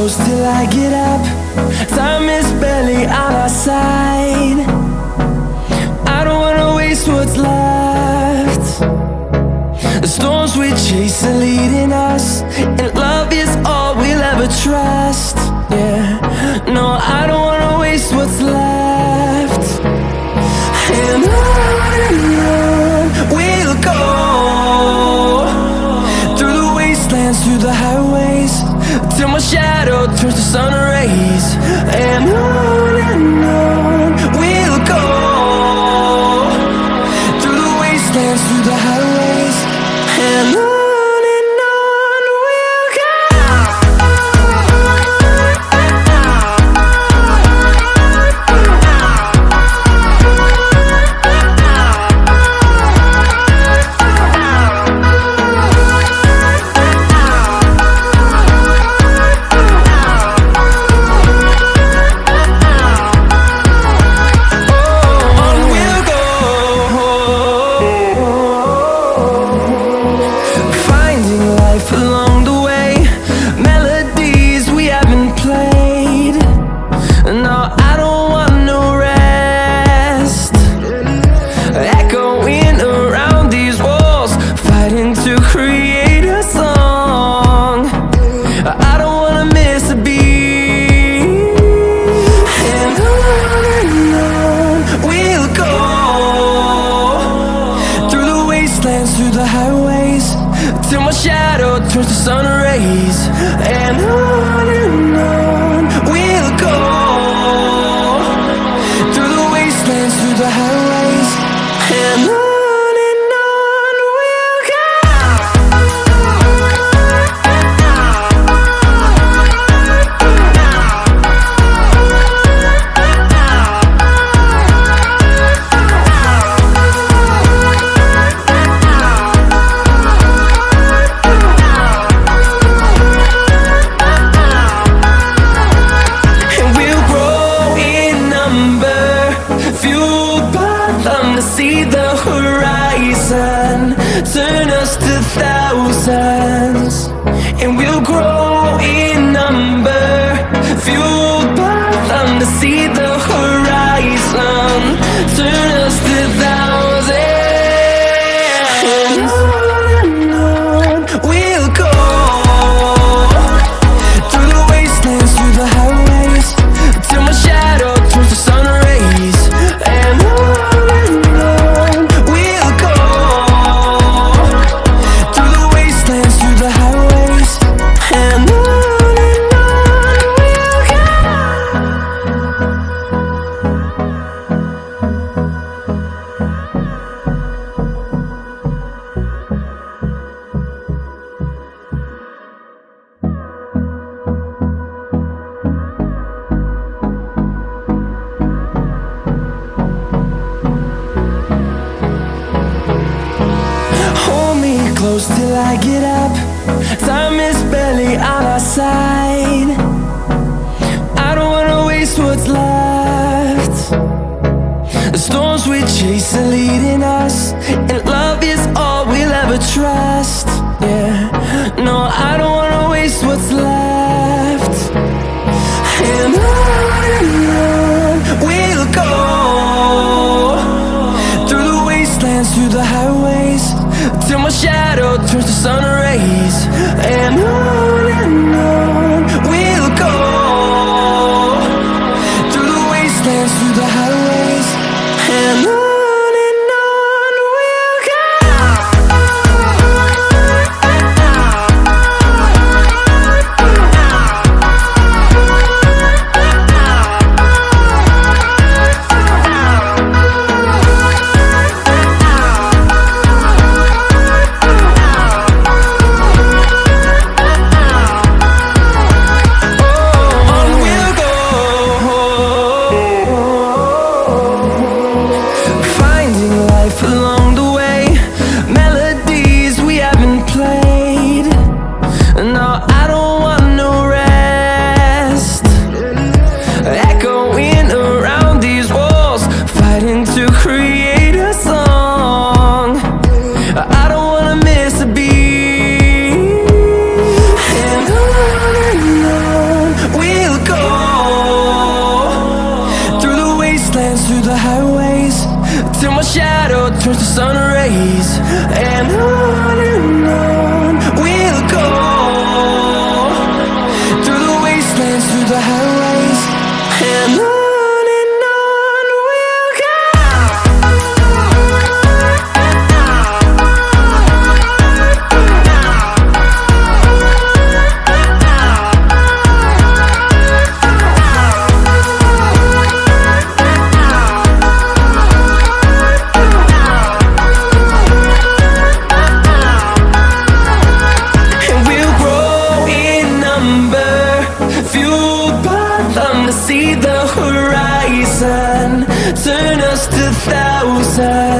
close till I get up. Time is barely on our side. I don't wanna waste what's left. The storms we chase are leading us, and love is all we'll ever trust. Yeah, no, I don't wanna waste what's left. And on we'll go, through the wastelands, through the highways, till my shadow turns to sun rays. And on we'll go, through the wastelands, through the highways, and on. Through the highways, till my shadow turns to sun rays. And on we'll go, through the wastelands, through the highways, and on. See the horizon, turn us to thousands, and we'll grow in number, fueled by them to see the horizon, turn us to thousands. And on we'll go, through the wastelands, through the highways, till my shadow turns to sun rays. And close till I get up. Time is barely on our side. I don't wanna waste what's left. The storms we chase are leading us, and love is all we'll ever trust. Yeah, no, I don't wanna waste what's left. And on we'll go, through the wastelands, through the highways, till my shadow turns to sun rays. And on we'll go, through the wastelands, through the highways, and on. Oh, turns to sun rays, and on we'll go, through the wastelands, through the highways, and on we'll go. See the horizon, turn us to thousands.